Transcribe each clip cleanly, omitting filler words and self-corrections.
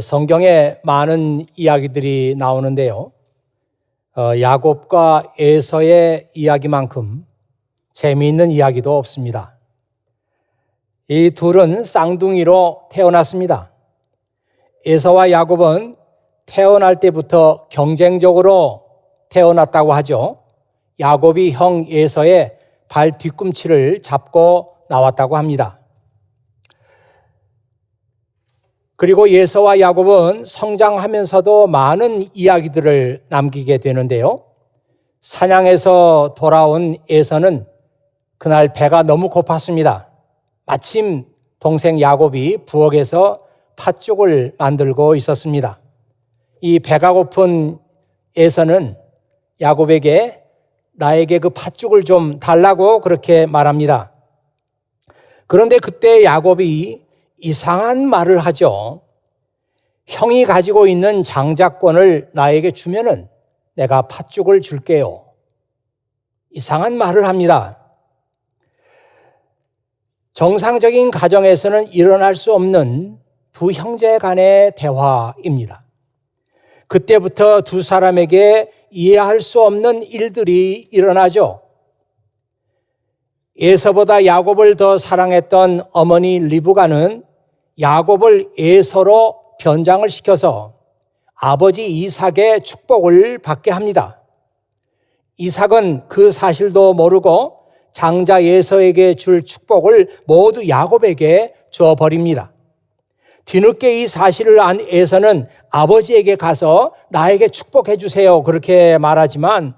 성경에 많은 이야기들이 나오는데요. 야곱과 에서의 이야기만큼 재미있는 이야기도 없습니다. 이 둘은 쌍둥이로 태어났습니다. 에서와 야곱은 태어날 때부터 경쟁적으로 태어났다고 하죠. 야곱이 형 에서의 발 뒤꿈치를 잡고 나왔다고 합니다. 그리고 에서와 야곱은 성장하면서도 많은 이야기들을 남기게 되는데요. 사냥에서 돌아온 에서는 그날 배가 너무 고팠습니다. 마침 동생 야곱이 부엌에서 팥죽을 만들고 있었습니다. 이 배가 고픈 에서는 야곱에게 나에게 그 팥죽을 좀 달라고 그렇게 말합니다. 그런데 그때 야곱이 이상한 말을 하죠. 형이 가지고 있는 장자권을 나에게 주면은 내가 팥죽을 줄게요. 이상한 말을 합니다. 정상적인 가정에서는 일어날 수 없는 두 형제 간의 대화입니다. 그때부터 두 사람에게 이해할 수 없는 일들이 일어나죠. 에서보다 야곱을 더 사랑했던 어머니 리브가는 야곱을 에서로 변장을 시켜서 아버지 이삭의 축복을 받게 합니다. 이삭은 그 사실도 모르고 장자 에서에게 줄 축복을 모두 야곱에게 줘버립니다. 뒤늦게 이 사실을 안 에서는 아버지에게 가서 나에게 축복해 주세요 그렇게 말하지만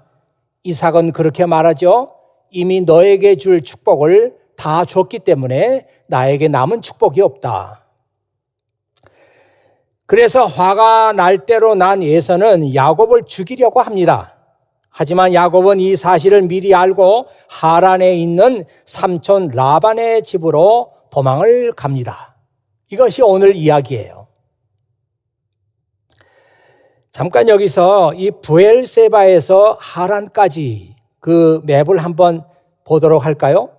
이삭은 그렇게 말하죠. 이미 너에게 줄 축복을 다 줬기 때문에 나에게 남은 축복이 없다. 그래서 화가 날 대로 난 에서는 야곱을 죽이려고 합니다. 하지만 야곱은 이 사실을 미리 알고 하란에 있는 삼촌 라반의 집으로 도망을 갑니다. 이것이 오늘 이야기예요. 잠깐 여기서 이 브엘세바에서 하란까지 그 맵을 한번 보도록 할까요?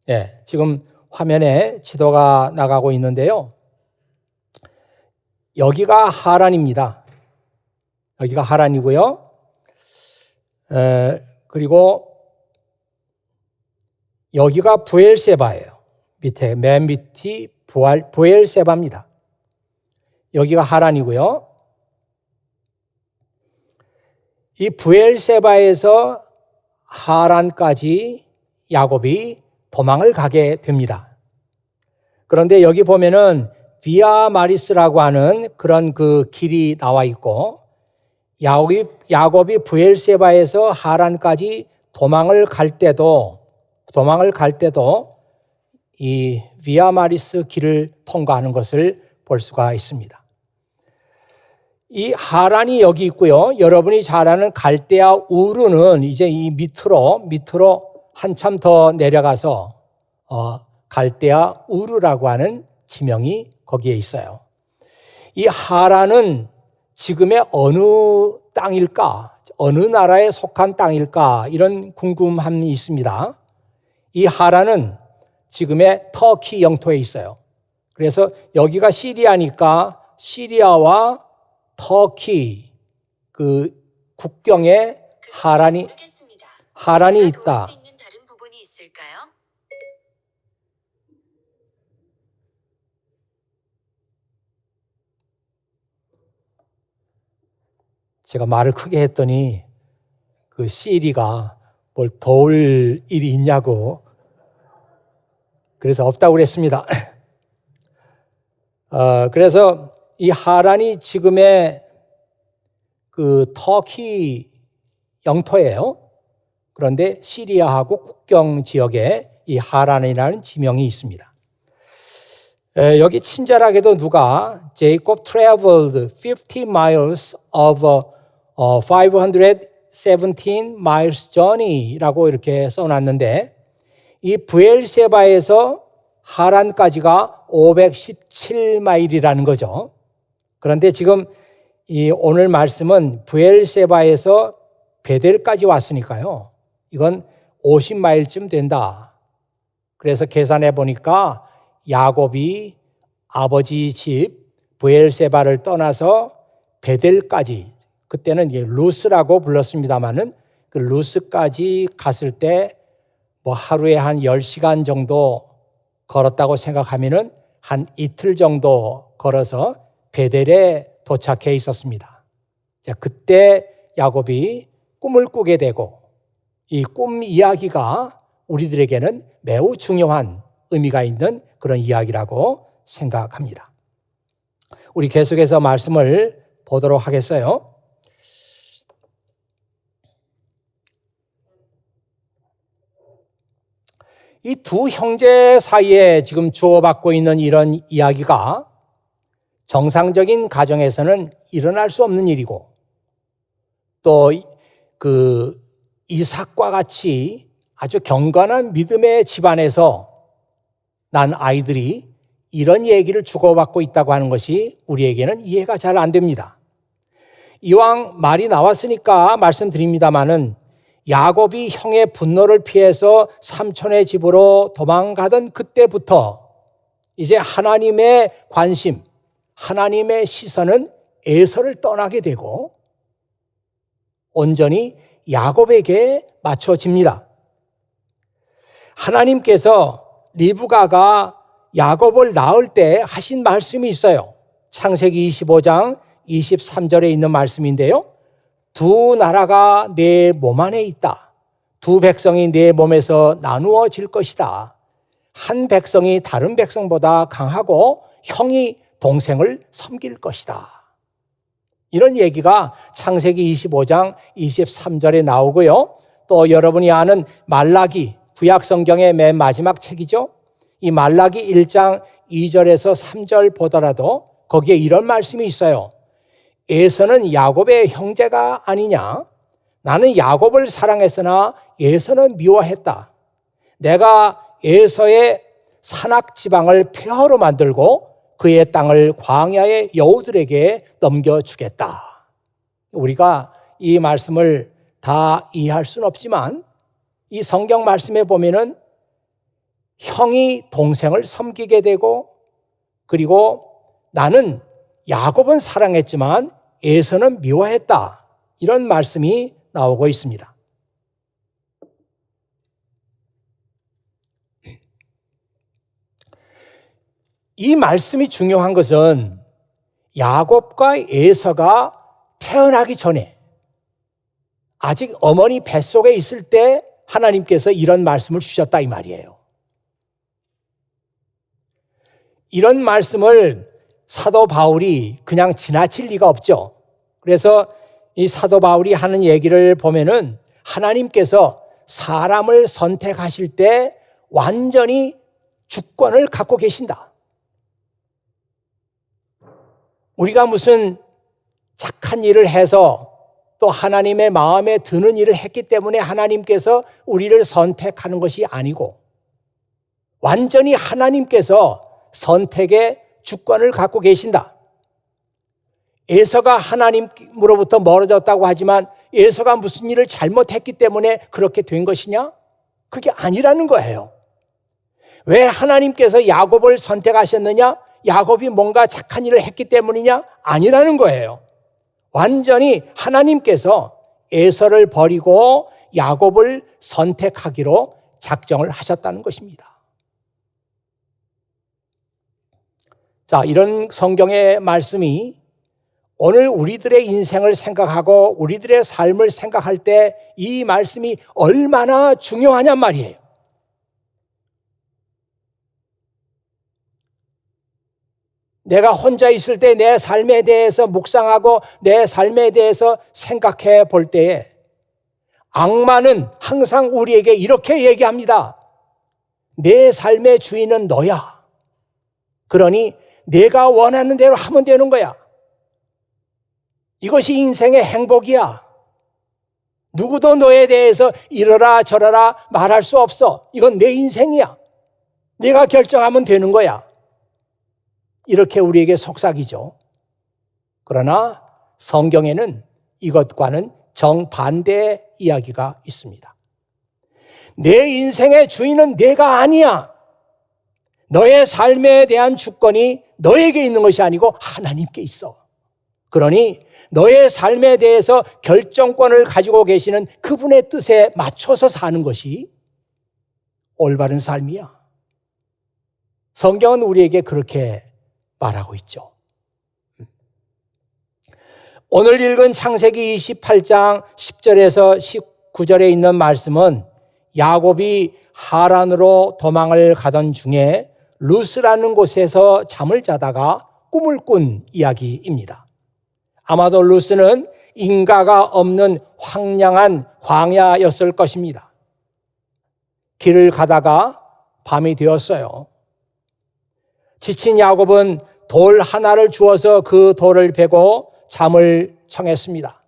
네, 지금 화면에 지도가 나가고 있는데요. 여기가 하란입니다. 여기가 하란이고요. 그리고 여기가 브엘세바예요. 밑에 맨 밑이 브엘세바입니다. 여기가 하란이고요. 이 브엘세바에서 하란까지 야곱이 도망을 가게 됩니다. 그런데 여기 보면은 비아 마리스라고 하는 그런 그 길이 나와 있고 야곱이 브엘세바에서 하란까지 도망을 갈 때도 이 비아 마리스 길을 통과하는 것을 볼 수가 있습니다. 이 하란이 여기 있고요. 여러분이 잘 아는 갈대아 우르는 이제 이 밑으로 한참 더 내려가서 갈대아 우르라고 하는 지명이 거기에 있어요. 이 하란은 지금의 어느 땅일까? 어느 나라에 속한 땅일까? 이런 궁금함이 있습니다. 이 하란은 지금의 터키 영토에 있어요. 그래서 여기가 시리아니까 시리아와 터키 그 국경에 하란이 있다. 제가 말을 크게 했더니 그 시리가 뭘 도울 일이 있냐고 그래서 없다고 그랬습니다. 그래서 이 하란이 지금의 그 터키 영토예요. 그런데 시리아하고 국경 지역에 이 하란이라는 지명이 있습니다. 여기 친절하게도 누가 Jacob traveled 50 miles of 517 miles journey라고 이렇게 써놨는데 이 브엘세바에서 하란까지가 517마일이라는 거죠. 그런데 지금 이 오늘 말씀은 브엘세바에서 베델까지 왔으니까요. 이건 50마일쯤 된다. 그래서 계산해 보니까 야곱이 아버지 집 브엘세바를 떠나서 베델까지, 그때는 루스라고 불렀습니다마는 그 루스까지 갔을 때 뭐 하루에 한 10시간 정도 걸었다고 생각하면은 한 이틀 정도 걸어서 베델에 도착해 있었습니다. 자, 그때 야곱이 꿈을 꾸게 되고, 이 꿈 이야기가 우리들에게는 매우 중요한 의미가 있는 그런 이야기라고 생각합니다. 우리 계속해서 말씀을 보도록 하겠어요. 이 두 형제 사이에 지금 주고받고 있는 이런 이야기가 정상적인 가정에서는 일어날 수 없는 일이고, 또 그 이삭과 같이 아주 경건한 믿음의 집안에서 난 아이들이 이런 얘기를 주고받고 있다고 하는 것이 우리에게는 이해가 잘 안 됩니다. 이왕 말이 나왔으니까 말씀드립니다마는 야곱이 형의 분노를 피해서 삼촌의 집으로 도망가던 그때부터 이제 하나님의 관심, 하나님의 시선은 에서를 떠나게 되고 온전히 야곱에게 맞춰집니다. 하나님께서 리브가가 야곱을 낳을 때 하신 말씀이 있어요. 창세기 25장 23절에 있는 말씀인데요. 두 나라가 내 몸 안에 있다. 두 백성이 내 몸에서 나누어질 것이다. 한 백성이 다른 백성보다 강하고 형이 동생을 섬길 것이다. 이런 얘기가 창세기 25장 23절에 나오고요. 또 여러분이 아는 말라기, 구약성경의 맨 마지막 책이죠. 이 말라기 1장 2절에서 3절 보더라도 거기에 이런 말씀이 있어요. 에서는 야곱의 형제가 아니냐? 나는 야곱을 사랑했으나 에서는 미워했다. 내가 에서의 산악 지방을 폐허로 만들고 그의 땅을 광야의 여우들에게 넘겨주겠다. 우리가 이 말씀을 다 이해할 수는 없지만 이 성경 말씀에 보면은 형이 동생을 섬기게 되고, 그리고 나는 야곱은 사랑했지만 에서는 미워했다. 이런 말씀이 나오고 있습니다. 이 말씀이 중요한 것은 야곱과 에서가 태어나기 전에, 아직 어머니 뱃속에 있을 때 하나님께서 이런 말씀을 주셨다 이 말이에요. 이런 말씀을 사도 바울이 그냥 지나칠 리가 없죠. 그래서 이 사도 바울이 하는 얘기를 보면은 하나님께서 사람을 선택하실 때 완전히 주권을 갖고 계신다. 우리가 무슨 착한 일을 해서 또 하나님의 마음에 드는 일을 했기 때문에 하나님께서 우리를 선택하는 것이 아니고 완전히 하나님께서 선택의 주권을 갖고 계신다. 에서가 하나님으로부터 멀어졌다고 하지만 에서가 무슨 일을 잘못했기 때문에 그렇게 된 것이냐? 그게 아니라는 거예요. 왜 하나님께서 야곱을 선택하셨느냐? 야곱이 뭔가 착한 일을 했기 때문이냐? 아니라는 거예요. 완전히 하나님께서 에서를 버리고 야곱을 선택하기로 작정을 하셨다는 것입니다. 자, 이런 성경의 말씀이 오늘 우리들의 인생을 생각하고 우리들의 삶을 생각할 때 이 말씀이 얼마나 중요하냔 말이에요. 내가 혼자 있을 때 내 삶에 대해서 묵상하고 내 삶에 대해서 생각해 볼 때에 악마는 항상 우리에게 이렇게 얘기합니다. 내 삶의 주인은 너야. 그러니 내가 원하는 대로 하면 되는 거야. 이것이 인생의 행복이야. 누구도 너에 대해서 이러라 저러라 말할 수 없어. 이건 내 인생이야. 내가 결정하면 되는 거야. 이렇게 우리에게 속삭이죠. 그러나 성경에는 이것과는 정반대의 이야기가 있습니다. 내 인생의 주인은 내가 아니야. 너의 삶에 대한 주권이 너에게 있는 것이 아니고 하나님께 있어. 그러니 너의 삶에 대해서 결정권을 가지고 계시는 그분의 뜻에 맞춰서 사는 것이 올바른 삶이야. 성경은 우리에게 그렇게 말하고 있죠. 오늘 읽은 창세기 28장 10절에서 19절에 있는 말씀은 야곱이 하란으로 도망을 가던 중에 루스라는 곳에서 잠을 자다가 꿈을 꾼 이야기입니다. 아마도 루스는 인가가 없는 황량한 광야였을 것입니다. 길을 가다가 밤이 되었어요. 지친 야곱은 돌 하나를 주어서 그 돌을 베고 잠을 청했습니다.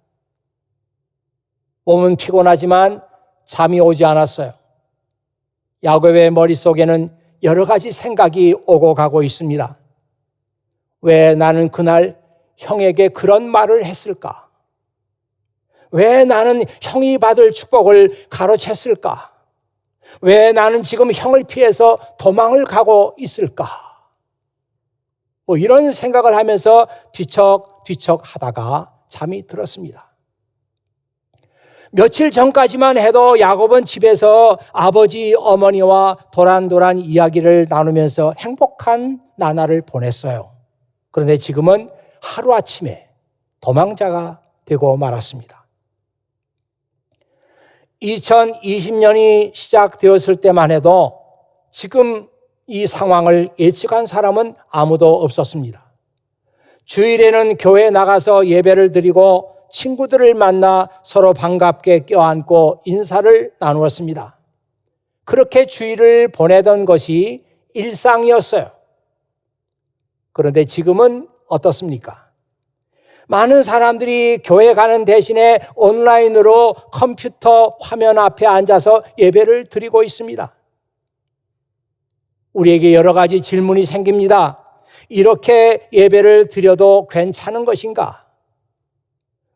몸은 피곤하지만 잠이 오지 않았어요. 야곱의 머릿속에는 여러 가지 생각이 오고 가고 있습니다. 왜 나는 그날 형에게 그런 말을 했을까? 왜 나는 형이 받을 축복을 가로챘을까? 왜 나는 지금 형을 피해서 도망을 가고 있을까? 이런 생각을 하면서 뒤척뒤척 하다가 잠이 들었습니다. 며칠 전까지만 해도 야곱은 집에서 아버지, 어머니와 도란도란 이야기를 나누면서 행복한 나날을 보냈어요. 그런데 지금은 하루아침에 도망자가 되고 말았습니다. 2020년이 시작되었을 때만 해도 지금 이 상황을 예측한 사람은 아무도 없었습니다. 주일에는 교회에 나가서 예배를 드리고 친구들을 만나 서로 반갑게 껴안고 인사를 나누었습니다. 그렇게 주일을 보내던 것이 일상이었어요. 그런데 지금은 어떻습니까? 많은 사람들이 교회 가는 대신에 온라인으로 컴퓨터 화면 앞에 앉아서 예배를 드리고 있습니다. 우리에게 여러 가지 질문이 생깁니다. 이렇게 예배를 드려도 괜찮은 것인가?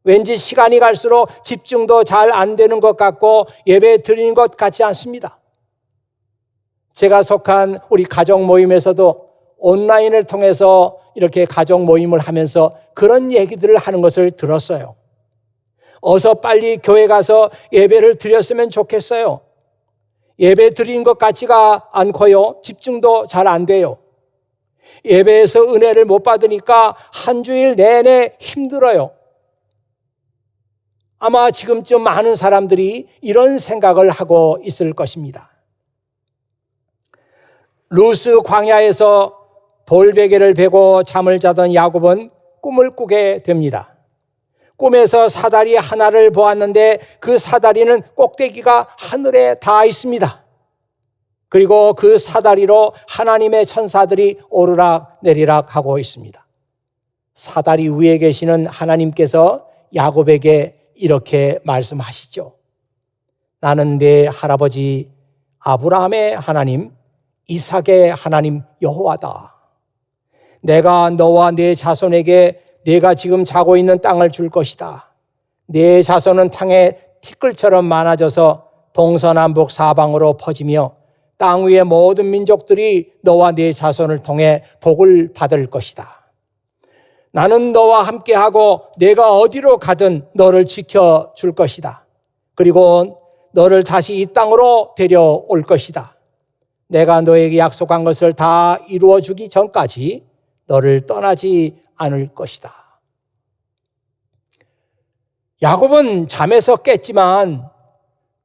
왠지 시간이 갈수록 집중도 잘 안 되는 것 같고 예배 드리는 것 같지 않습니다. 제가 속한 우리 가족 모임에서도 온라인을 통해서 이렇게 가족 모임을 하면서 그런 얘기들을 하는 것을 들었어요. 어서 빨리 교회 가서 예배를 드렸으면 좋겠어요. 예배 드린 것 같지가 않고요. 집중도 잘 안 돼요. 예배에서 은혜를 못 받으니까 한 주일 내내 힘들어요. 아마 지금쯤 많은 사람들이 이런 생각을 하고 있을 것입니다. 루스 광야에서 돌베개를 베고 잠을 자던 야곱은 꿈을 꾸게 됩니다. 꿈에서 사다리 하나를 보았는데 그 사다리는 꼭대기가 하늘에 닿아 있습니다. 그리고 그 사다리로 하나님의 천사들이 오르락 내리락 하고 있습니다. 사다리 위에 계시는 하나님께서 야곱에게 이렇게 말씀하시죠. 나는 내 할아버지 아브라함의 하나님, 이삭의 하나님 여호와다. 내가 너와 네 자손에게 네가 지금 자고 있는 땅을 줄 것이다. 네 자손은 땅에 티끌처럼 많아져서 동서남북 사방으로 퍼지며 땅 위의 모든 민족들이 너와 네 자손을 통해 복을 받을 것이다. 나는 너와 함께하고 내가 어디로 가든 너를 지켜줄 것이다. 그리고 너를 다시 이 땅으로 데려올 것이다. 내가 너에게 약속한 것을 다 이루어주기 전까지 너를 떠나지 않을 것이다. 야곱은 잠에서 깼지만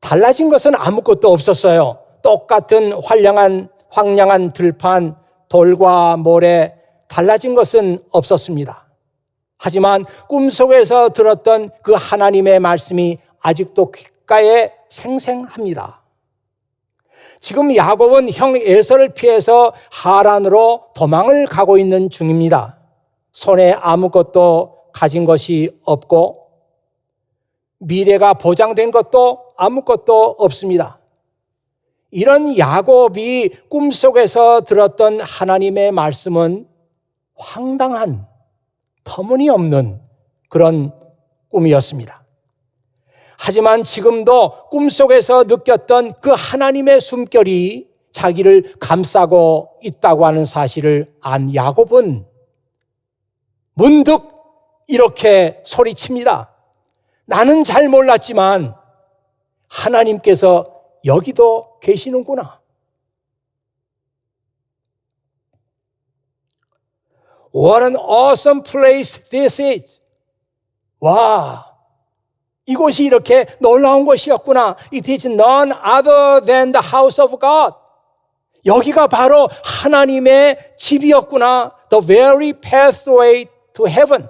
달라진 것은 아무것도 없었어요. 똑같은 황량한 들판, 돌과 모래, 달라진 것은 없었습니다. 하지만 꿈속에서 들었던 그 하나님의 말씀이 아직도 귓가에 생생합니다. 지금 야곱은 형 에서를 피해서 하란으로 도망을 가고 있는 중입니다. 손에 아무것도 가진 것이 없고 미래가 보장된 것도 아무것도 없습니다. 이런 야곱이 꿈속에서 들었던 하나님의 말씀은 황당한, 터무니없는 그런 꿈이었습니다. 하지만 지금도 꿈속에서 느꼈던 그 하나님의 숨결이 자기를 감싸고 있다고 하는 사실을 안 야곱은 문득 이렇게 소리칩니다. 나는 잘 몰랐지만 하나님께서 여기도 계시는구나. What an awesome place this is. 와, 이곳이 이렇게 놀라운 곳이었구나. It is none other than the house of God. 여기가 바로 하나님의 집이었구나. The very pathway to heaven.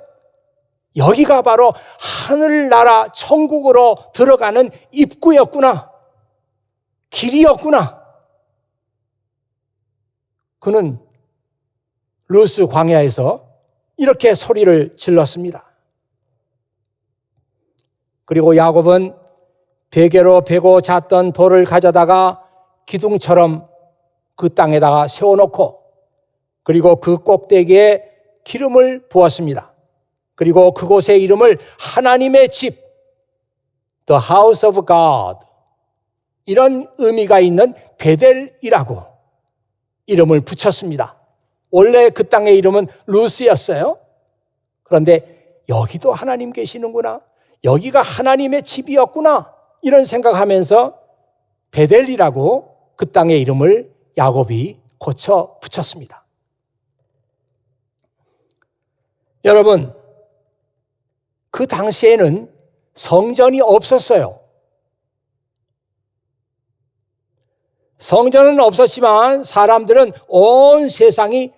여기가 바로 하늘나라 천국으로 들어가는 입구였구나. 길이었구나. 그는 루스 광야에서 이렇게 소리를 질렀습니다. 그리고 야곱은 베개로 베고 잤던 돌을 가져다가 기둥처럼 그 땅에다가 세워놓고 그리고 그 꼭대기에 기름을 부었습니다. 그리고 그곳의 이름을 하나님의 집, The House of God, 이런 의미가 있는 베델이라고 이름을 붙였습니다. 원래 그 땅의 이름은 루스였어요. 그런데 여기도 하나님 계시는구나. 여기가 하나님의 집이었구나. 이런 생각하면서 베델이라고 그 땅의 이름을 야곱이 고쳐 붙였습니다. 여러분, 그 당시에는 성전이 없었어요. 성전은 없었지만 사람들은 온 세상이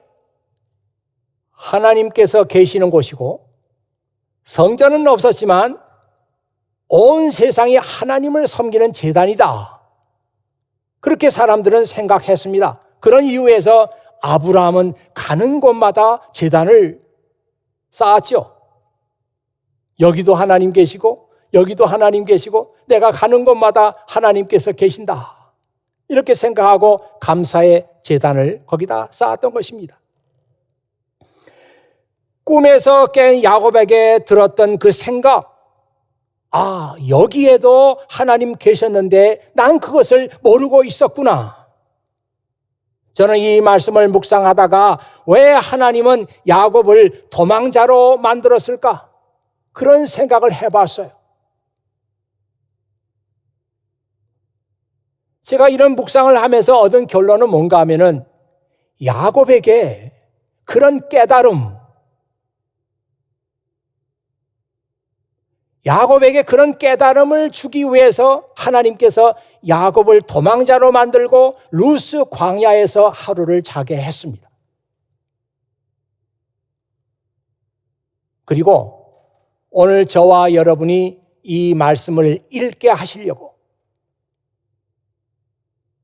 하나님께서 계시는 곳이고, 성전은 없었지만 온 세상이 하나님을 섬기는 제단이다. 그렇게 사람들은 생각했습니다. 그런 이유에서 아브라함은 가는 곳마다 제단을 쌓았죠. 여기도 하나님 계시고 여기도 하나님 계시고 내가 가는 곳마다 하나님께서 계신다. 이렇게 생각하고 감사의 제단을 거기다 쌓았던 것입니다. 꿈에서 깬 야곱에게 들었던 그 생각, 여기에도 하나님 계셨는데 난 그것을 모르고 있었구나. 저는 이 말씀을 묵상하다가 왜 하나님은 야곱을 도망자로 만들었을까? 그런 생각을 해봤어요. 제가 이런 묵상을 하면서 얻은 결론은 뭔가 하면은 야곱에게 그런 깨달음, 야곱에게 그런 깨달음을 주기 위해서 하나님께서 야곱을 도망자로 만들고 루스 광야에서 하루를 자게 했습니다. 그리고 오늘 저와 여러분이 이 말씀을 읽게 하시려고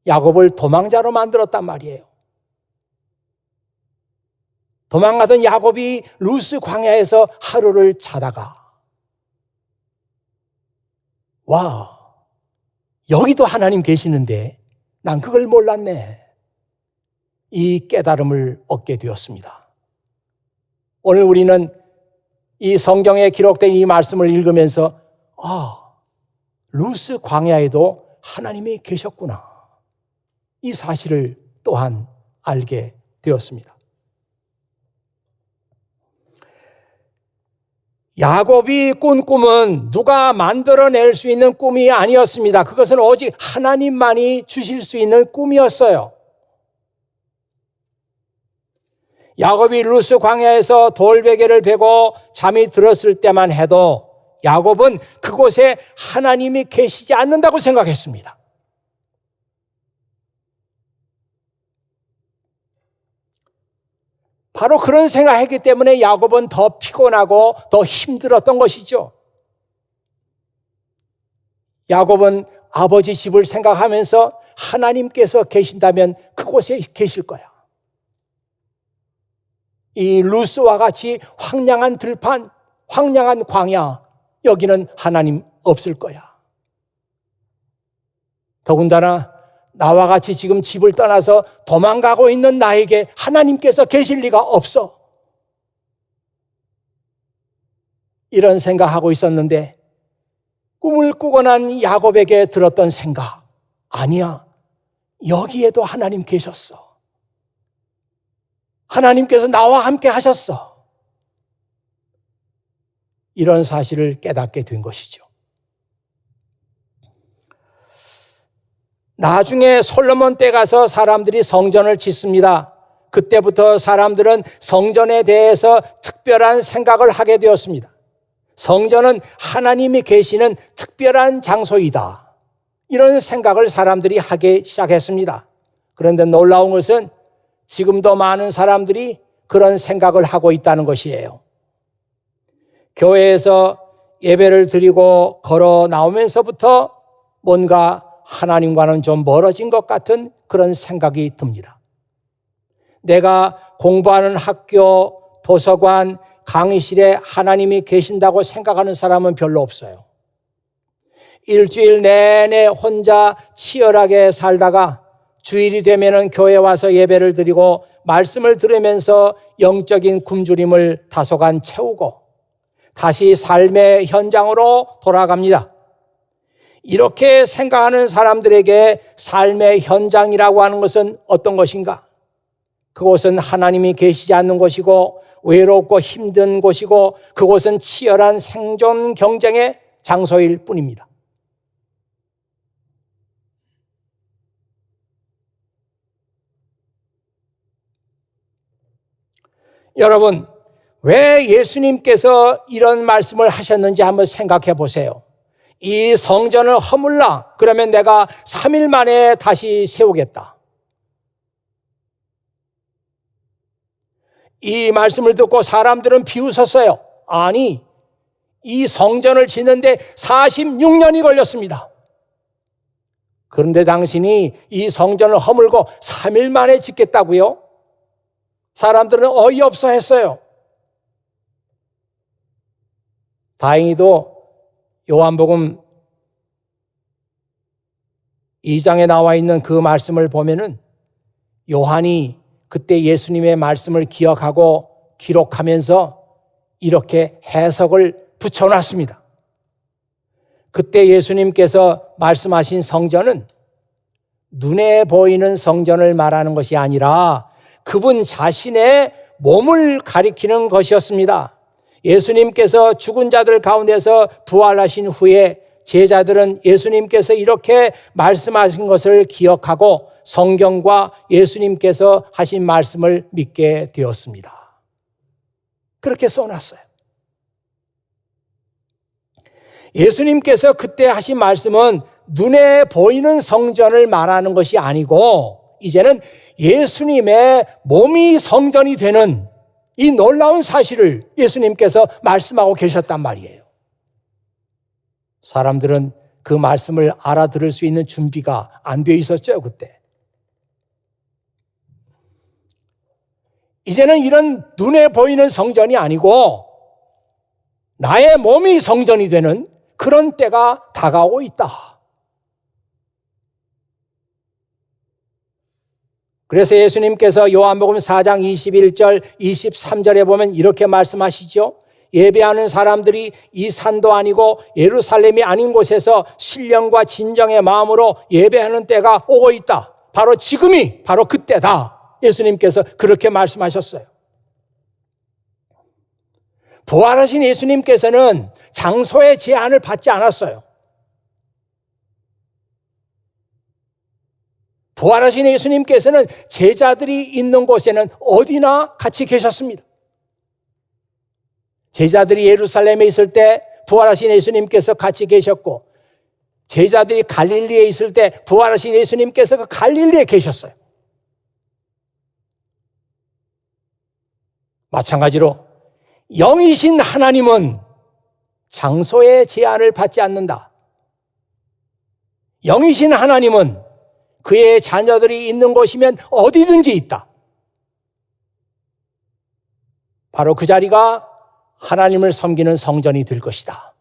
야곱을 도망자로 만들었단 말이에요. 도망가던 야곱이 루스 광야에서 하루를 자다가 여기도 하나님 계시는데 난 그걸 몰랐네. 이 깨달음을 얻게 되었습니다. 오늘 우리는 이 성경에 기록된 이 말씀을 읽으면서 루스 광야에도 하나님이 계셨구나. 이 사실을 또한 알게 되었습니다. 야곱이 꾼 꿈은 누가 만들어낼 수 있는 꿈이 아니었습니다. 그것은 오직 하나님만이 주실 수 있는 꿈이었어요. 야곱이 루스 광야에서 돌베개를 베고 잠이 들었을 때만 해도 야곱은 그곳에 하나님이 계시지 않는다고 생각했습니다. 바로 그런 생각했기 때문에 야곱은 더 피곤하고 더 힘들었던 것이죠. 야곱은 아버지 집을 생각하면서 하나님께서 계신다면 그곳에 계실 거야. 이 루스와 같이 황량한 들판, 황량한 광야, 여기는 하나님 없을 거야. 더군다나 나와 같이 지금 집을 떠나서 도망가고 있는 나에게 하나님께서 계실 리가 없어. 이런 생각하고 있었는데 꿈을 꾸고 난 야곱에게 들었던 생각, 아니야. 여기에도 하나님 계셨어. 하나님께서 나와 함께 하셨어. 이런 사실을 깨닫게 된 것이죠. 나중에 솔로몬 때 가서 사람들이 성전을 짓습니다. 그때부터 사람들은 성전에 대해서 특별한 생각을 하게 되었습니다. 성전은 하나님이 계시는 특별한 장소이다. 이런 생각을 사람들이 하기 시작했습니다. 그런데 놀라운 것은 지금도 많은 사람들이 그런 생각을 하고 있다는 것이에요. 교회에서 예배를 드리고 걸어 나오면서부터 뭔가 하나님과는 좀 멀어진 것 같은 그런 생각이 듭니다. 내가 공부하는 학교, 도서관, 강의실에 하나님이 계신다고 생각하는 사람은 별로 없어요. 일주일 내내 혼자 치열하게 살다가 주일이 되면은 교회 와서 예배를 드리고 말씀을 들으면서 영적인 굶주림을 다소간 채우고 다시 삶의 현장으로 돌아갑니다. 이렇게 생각하는 사람들에게 삶의 현장이라고 하는 것은 어떤 것인가? 그곳은 하나님이 계시지 않는 곳이고 외롭고 힘든 곳이고 그곳은 치열한 생존 경쟁의 장소일 뿐입니다. 여러분, 왜 예수님께서 이런 말씀을 하셨는지 한번 생각해 보세요. 이 성전을 허물라. 그러면 내가 3일 만에 다시 세우겠다. 이 말씀을 듣고 사람들은 비웃었어요. 아니, 이 성전을 짓는데 46년이 걸렸습니다. 그런데 당신이 이 성전을 허물고 3일 만에 짓겠다고요? 사람들은 어이없어 했어요. 다행히도 요한복음 2장에 나와 있는 그 말씀을 보면은 요한이 그때 예수님의 말씀을 기억하고 기록하면서 이렇게 해석을 붙여놨습니다. 그때 예수님께서 말씀하신 성전은 눈에 보이는 성전을 말하는 것이 아니라 그분 자신의 몸을 가리키는 것이었습니다. 예수님께서 죽은 자들 가운데서 부활하신 후에 제자들은 예수님께서 이렇게 말씀하신 것을 기억하고 성경과 예수님께서 하신 말씀을 믿게 되었습니다. 그렇게 써놨어요. 예수님께서 그때 하신 말씀은 눈에 보이는 성전을 말하는 것이 아니고 이제는 예수님의 몸이 성전이 되는 이 놀라운 사실을 예수님께서 말씀하고 계셨단 말이에요. 사람들은 그 말씀을 알아들을 수 있는 준비가 안 되어 있었죠, 그때. 이제는 이런 눈에 보이는 성전이 아니고 나의 몸이 성전이 되는 그런 때가 다가오고 있다. 그래서 예수님께서 요한복음 4장 21절, 23절에 보면 이렇게 말씀하시죠. 예배하는 사람들이 이 산도 아니고 예루살렘이 아닌 곳에서 신령과 진정의 마음으로 예배하는 때가 오고 있다. 바로 지금이 바로 그때다. 예수님께서 그렇게 말씀하셨어요. 부활하신 예수님께서는 장소의 제한을 받지 않았어요. 부활하신 예수님께서는 제자들이 있는 곳에는 어디나 같이 계셨습니다. 제자들이 예루살렘에 있을 때 부활하신 예수님께서 같이 계셨고 제자들이 갈릴리에 있을 때 부활하신 예수님께서 그 갈릴리에 계셨어요. 마찬가지로 영이신 하나님은 장소의 제한을 받지 않는다. 영이신 하나님은 그의 자녀들이 있는 곳이면 어디든지 있다. 바로 그 자리가 하나님을 섬기는 성전이 될 것이다.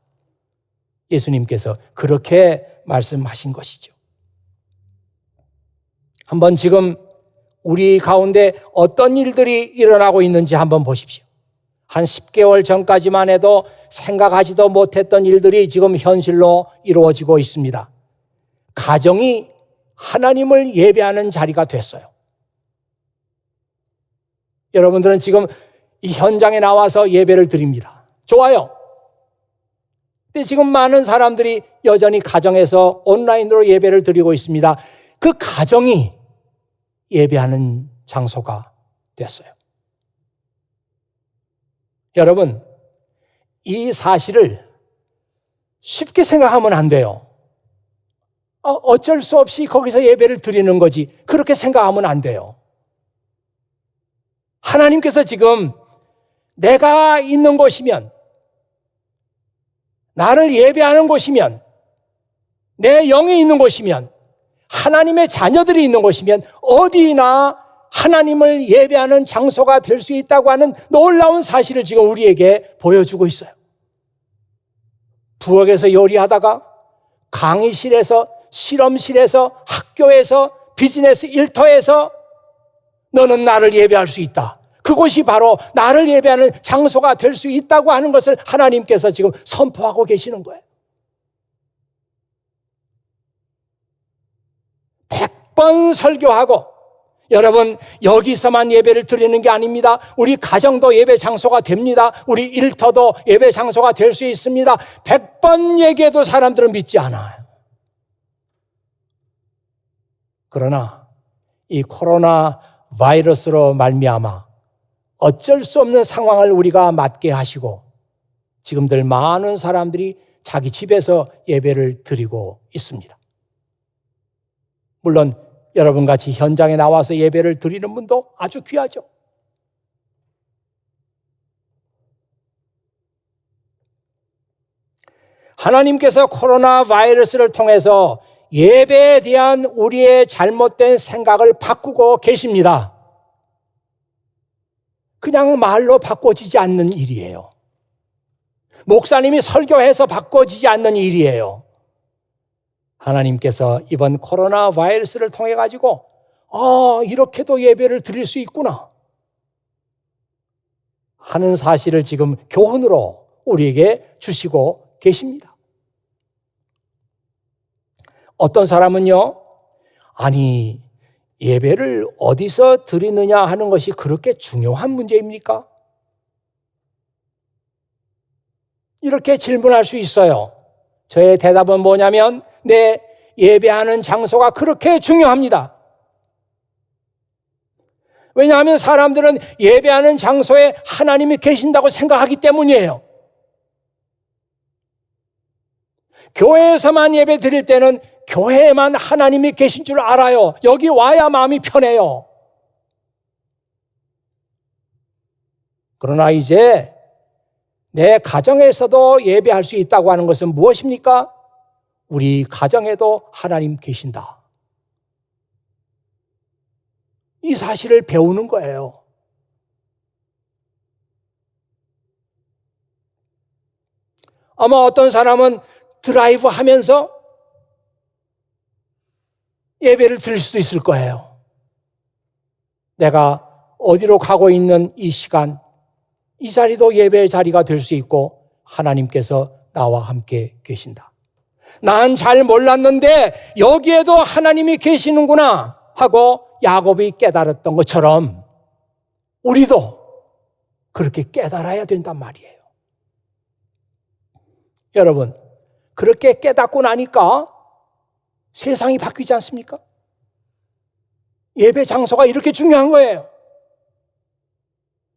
예수님께서 그렇게 말씀하신 것이죠. 한번 지금 우리 가운데 어떤 일들이 일어나고 있는지 한번 보십시오. 한 10개월 전까지만 해도 생각하지도 못했던 일들이 지금 현실로 이루어지고 있습니다. 가정이 하나님을 예배하는 자리가 됐어요. 여러분들은 지금 이 현장에 나와서 예배를 드립니다. 좋아요. 근데 지금 많은 사람들이 여전히 가정에서 온라인으로 예배를 드리고 있습니다. 그 가정이 예배하는 장소가 됐어요. 여러분, 이 사실을 쉽게 생각하면 안 돼요. 어쩔 수 없이 거기서 예배를 드리는 거지. 그렇게 생각하면 안 돼요. 하나님께서 지금 내가 있는 곳이면, 나를 예배하는 곳이면, 내 영이 있는 곳이면, 하나님의 자녀들이 있는 곳이면 어디나 하나님을 예배하는 장소가 될 수 있다고 하는 놀라운 사실을 지금 우리에게 보여주고 있어요. 부엌에서 요리하다가, 강의실에서, 실험실에서, 학교에서, 비즈니스 일터에서 너는 나를 예배할 수 있다. 그곳이 바로 나를 예배하는 장소가 될 수 있다고 하는 것을 하나님께서 지금 선포하고 계시는 거예요. 100번 설교하고, 여러분, 여기서만 예배를 드리는 게 아닙니다. 우리 가정도 예배 장소가 됩니다. 우리 일터도 예배 장소가 될 수 있습니다. 100번 얘기해도 사람들은 믿지 않아요. 그러나 이 코로나 바이러스로 말미암아 어쩔 수 없는 상황을 우리가 맞게 하시고, 지금들 많은 사람들이 자기 집에서 예배를 드리고 있습니다. 물론 여러분같이 현장에 나와서 예배를 드리는 분도 아주 귀하죠. 하나님께서 코로나 바이러스를 통해서 예배에 대한 우리의 잘못된 생각을 바꾸고 계십니다. 그냥 말로 바꿔지지 않는 일이에요. 목사님이 설교해서 바꿔지지 않는 일이에요. 하나님께서 이번 코로나 바이러스를 통해 가지고 이렇게도 예배를 드릴 수 있구나 하는 사실을 지금 교훈으로 우리에게 주시고 계십니다. 어떤 사람은요, 아니, 예배를 어디서 드리느냐 하는 것이 그렇게 중요한 문제입니까? 이렇게 질문할 수 있어요. 저의 대답은 뭐냐면, 네, 예배하는 장소가 그렇게 중요합니다. 왜냐하면 사람들은 예배하는 장소에 하나님이 계신다고 생각하기 때문이에요. 교회에서만 예배 드릴 때는 교회에만 하나님이 계신 줄 알아요. 여기 와야 마음이 편해요. 그러나 이제 내 가정에서도 예배할 수 있다고 하는 것은 무엇입니까? 우리 가정에도 하나님 계신다. 이 사실을 배우는 거예요. 아마 어떤 사람은 드라이브 하면서 예배를 드릴 수도 있을 거예요. 내가 어디로 가고 있는 이 시간, 이 자리도 예배의 자리가 될 수 있고 하나님께서 나와 함께 계신다. 난 잘 몰랐는데 여기에도 하나님이 계시는구나 하고 야곱이 깨달았던 것처럼 우리도 그렇게 깨달아야 된단 말이에요. 여러분, 그렇게 깨닫고 나니까 세상이 바뀌지 않습니까? 예배 장소가 이렇게 중요한 거예요.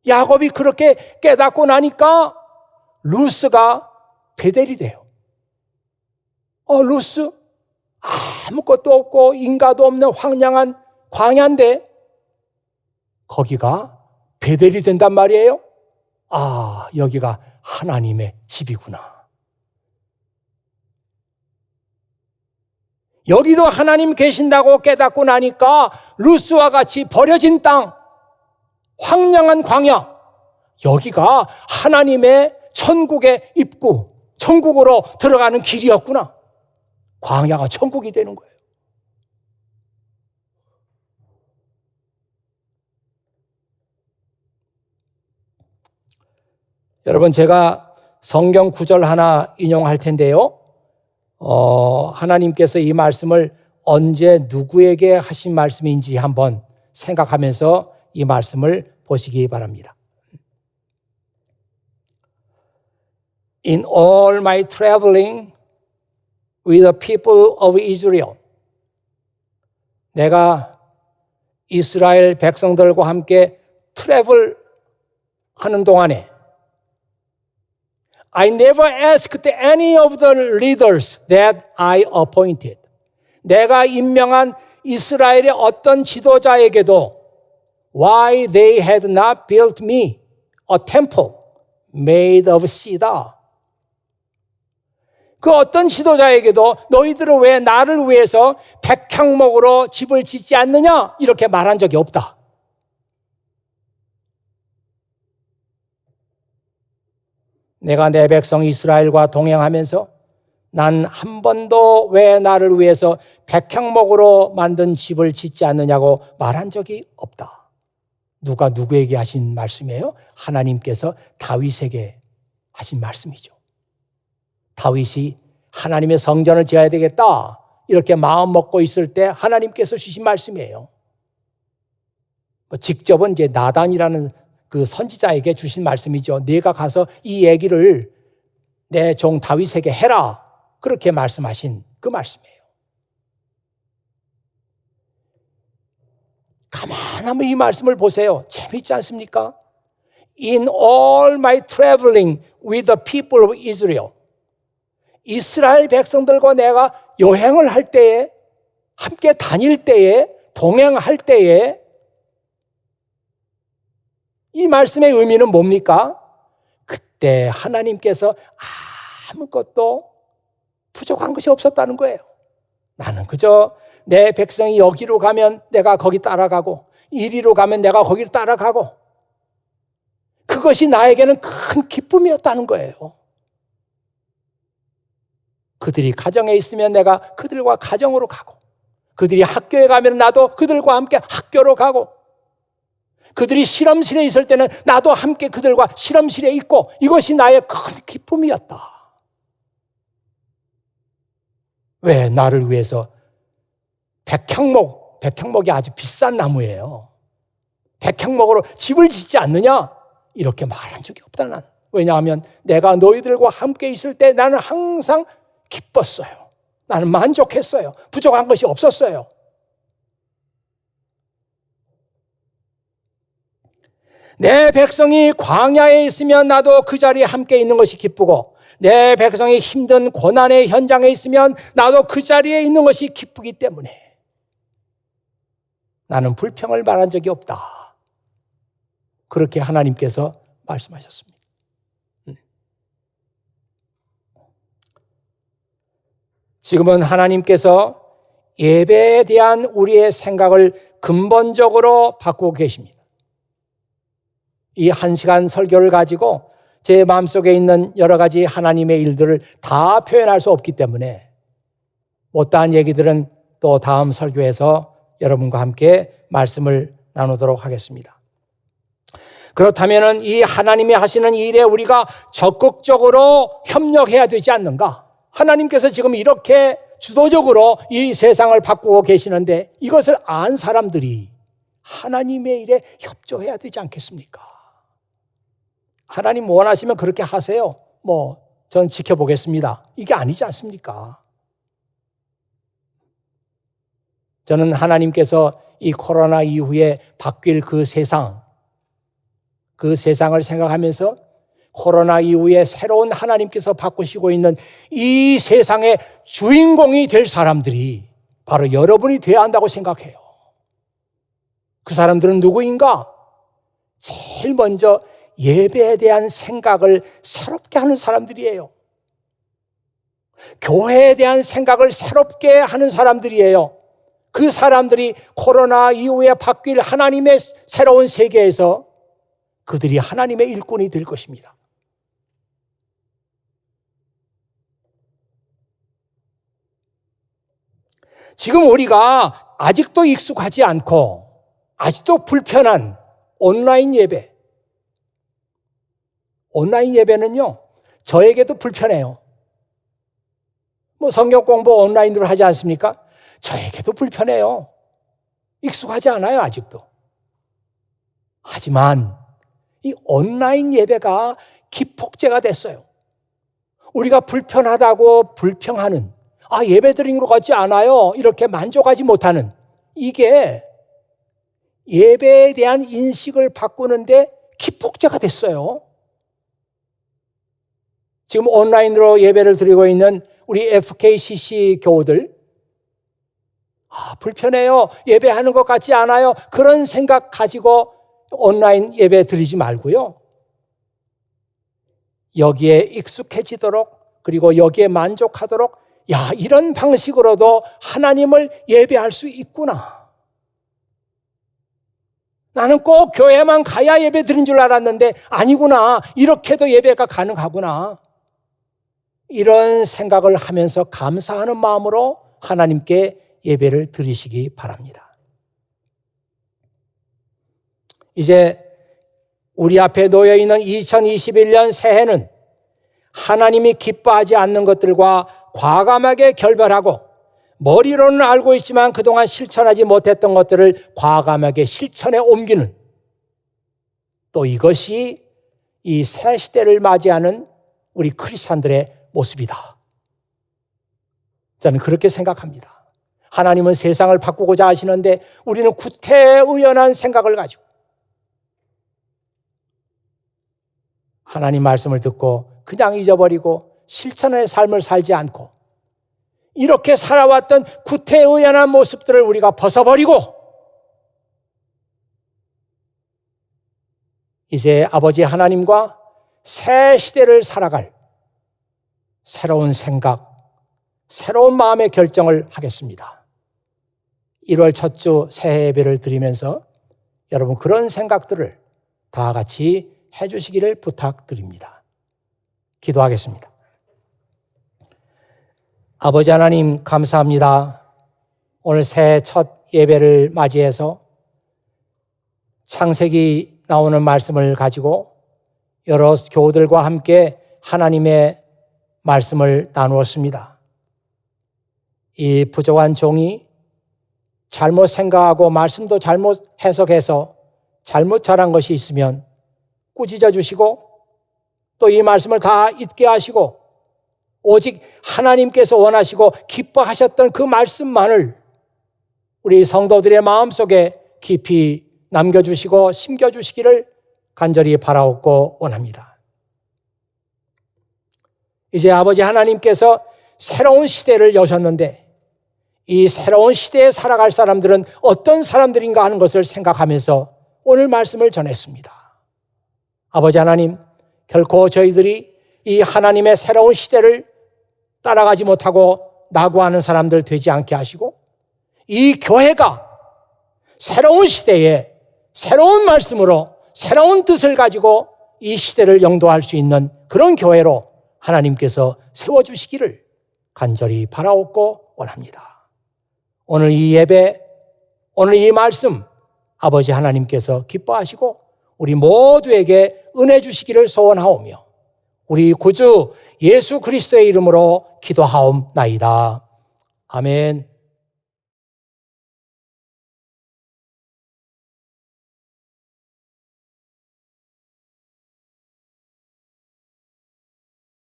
야곱이 그렇게 깨닫고 나니까 루스가 베델이 돼요. 루스, 아무것도 없고 인가도 없는 황량한 광야인데 거기가 베델이 된단 말이에요. 여기가 하나님의 집이구나. 여기도 하나님 계신다고 깨닫고 나니까 루스와 같이 버려진 땅, 황량한 광야, 여기가 하나님의 천국의 입구, 천국으로 들어가는 길이었구나. 광야가 천국이 되는 거예요. 여러분, 제가 성경 구절 하나 인용할 텐데요. 하나님께서 이 말씀을 언제 누구에게 하신 말씀인지 한번 생각하면서 이 말씀을 보시기 바랍니다. In all my traveling with the people of Israel, 내가 이스라엘 백성들과 함께 트래블 하는 동안에 I never asked any of the leaders that I appointed. 내가 임명한 이스라엘의 어떤 지도자에게도 why they had not built me a temple made of cedar. 그 어떤 지도자에게도 너희들은 왜 나를 위해서 백향목으로 집을 짓지 않느냐? 이렇게 말한 적이 없다. 내가 내 백성 이스라엘과 동행하면서 난 한 번도 왜 나를 위해서 백향목으로 만든 집을 짓지 않느냐고 말한 적이 없다. 누가 누구에게 하신 말씀이에요? 하나님께서 다윗에게 하신 말씀이죠. 다윗이 하나님의 성전을 지어야 되겠다 이렇게 마음 먹고 있을 때 하나님께서 주신 말씀이에요. 직접은 이제 나단이라는 그 선지자에게 주신 말씀이죠. 네가 가서 이 얘기를 내 종 다윗에게 해라. 그렇게 말씀하신 그 말씀이에요. 가만 한번 이 말씀을 보세요. 재밌지 않습니까? In all my traveling with the people of Israel. 이스라엘 백성들과 내가 여행을 할 때에, 함께 다닐 때에, 동행할 때에 이 말씀의 의미는 뭡니까? 그때 하나님께서 아무것도 부족한 것이 없었다는 거예요. 나는 그저 내 백성이 여기로 가면 내가 거기 따라가고 이리로 가면 내가 거기로 따라가고 그것이 나에게는 큰 기쁨이었다는 거예요. 그들이 가정에 있으면 내가 그들과 가정으로 가고 그들이 학교에 가면 나도 그들과 함께 학교로 가고 그들이 실험실에 있을 때는 나도 함께 그들과 실험실에 있고 이것이 나의 큰 기쁨이었다. 왜? 나를 위해서 백향목이 아주 비싼 나무예요. 백향목으로 집을 짓지 않느냐? 이렇게 말한 적이 없다. 난. 왜냐하면 내가 너희들과 함께 있을 때 나는 항상 기뻤어요. 나는 만족했어요. 부족한 것이 없었어요. 내 백성이 광야에 있으면 나도 그 자리에 함께 있는 것이 기쁘고 내 백성이 힘든 고난의 현장에 있으면 나도 그 자리에 있는 것이 기쁘기 때문에 나는 불평을 말한 적이 없다. 그렇게 하나님께서 말씀하셨습니다. 지금은 하나님께서 예배에 대한 우리의 생각을 근본적으로 바꾸고 계십니다. 이 1시간 설교를 가지고 제 마음속에 있는 여러 가지 하나님의 일들을 다 표현할 수 없기 때문에 못다한 얘기들은 또 다음 설교에서 여러분과 함께 말씀을 나누도록 하겠습니다. 그렇다면 이 하나님이 하시는 일에 우리가 적극적으로 협력해야 되지 않는가? 하나님께서 지금 이렇게 주도적으로 이 세상을 바꾸고 계시는데 이것을 안 사람들이 하나님의 일에 협조해야 되지 않겠습니까? 하나님 원하시면 그렇게 하세요. 전 지켜보겠습니다. 이게 아니지 않습니까? 저는 하나님께서 이 코로나 이후에 바뀔 그 세상을 생각하면서 코로나 이후에 새로운 하나님께서 바꾸시고 있는 이 세상의 주인공이 될 사람들이 바로 여러분이 되어야 한다고 생각해요. 그 사람들은 누구인가? 제일 먼저 예배에 대한 생각을 새롭게 하는 사람들이에요. 교회에 대한 생각을 새롭게 하는 사람들이에요. 그 사람들이 코로나 이후에 바뀔 하나님의 새로운 세계에서 그들이 하나님의 일꾼이 될 것입니다. 지금 우리가 아직도 익숙하지 않고 아직도 불편한 온라인 예배는요, 저에게도 불편해요. 성경 공부 온라인으로 하지 않습니까? 저에게도 불편해요. 익숙하지 않아요, 아직도. 하지만 이 온라인 예배가 기폭제가 됐어요. 우리가 불편하다고 불평하는, 예배 드리는 것 같지 않아요, 이렇게 만족하지 못하는, 이게 예배에 대한 인식을 바꾸는데 기폭제가 됐어요. 지금 온라인으로 예배를 드리고 있는 우리 FKCC 교우들, 불편해요, 예배하는 것 같지 않아요, 그런 생각 가지고 온라인 예배 드리지 말고요, 여기에 익숙해지도록, 그리고 여기에 만족하도록, 이런 방식으로도 하나님을 예배할 수 있구나, 나는 꼭 교회만 가야 예배 드린 줄 알았는데 아니구나, 이렇게도 예배가 가능하구나, 이런 생각을 하면서 감사하는 마음으로 하나님께 예배를 드리시기 바랍니다. 이제 우리 앞에 놓여있는 2021년 새해는 하나님이 기뻐하지 않는 것들과 과감하게 결별하고, 머리로는 알고 있지만 그동안 실천하지 못했던 것들을 과감하게 실천에 옮기는, 또 이것이 이 새 시대를 맞이하는 우리 크리스찬들의 모습이다. 저는 그렇게 생각합니다. 하나님은 세상을 바꾸고자 하시는데 우리는 구태의연한 생각을 가지고 하나님 말씀을 듣고 그냥 잊어버리고 실천의 삶을 살지 않고, 이렇게 살아왔던 구태의연한 모습들을 우리가 벗어버리고 이제 아버지 하나님과 새 시대를 살아갈 새로운 생각, 새로운 마음의 결정을 하겠습니다. 1월 첫 주 새해 예배를 드리면서 여러분 그런 생각들을 다 같이 해주시기를 부탁드립니다. 기도하겠습니다. 아버지 하나님 감사합니다. 오늘 새해 첫 예배를 맞이해서 창세기 나오는 말씀을 가지고 여러 교우들과 함께 하나님의 말씀을 나누었습니다. 이 부족한 종이 잘못 생각하고 말씀도 잘못 해석해서 잘못 잘한 것이 있으면 꾸짖어 주시고, 또 이 말씀을 다 잊게 하시고 오직 하나님께서 원하시고 기뻐하셨던 그 말씀만을 우리 성도들의 마음속에 깊이 남겨주시고 심겨주시기를 간절히 바라옵고 원합니다. 이제 아버지 하나님께서 새로운 시대를 여셨는데 이 새로운 시대에 살아갈 사람들은 어떤 사람들인가 하는 것을 생각하면서 오늘 말씀을 전했습니다. 아버지 하나님, 결코 저희들이 이 하나님의 새로운 시대를 따라가지 못하고 낙오하는 사람들 되지 않게 하시고, 이 교회가 새로운 시대에 새로운 말씀으로 새로운 뜻을 가지고 이 시대를 영도할 수 있는 그런 교회로 하나님께서 세워주시기를 간절히 바라옵고 원합니다. 오늘 이 예배, 오늘 이 말씀 아버지 하나님께서 기뻐하시고 우리 모두에게 은혜 주시기를 소원하오며 우리 구주 예수 그리스도의 이름으로 기도하옵나이다. 아멘.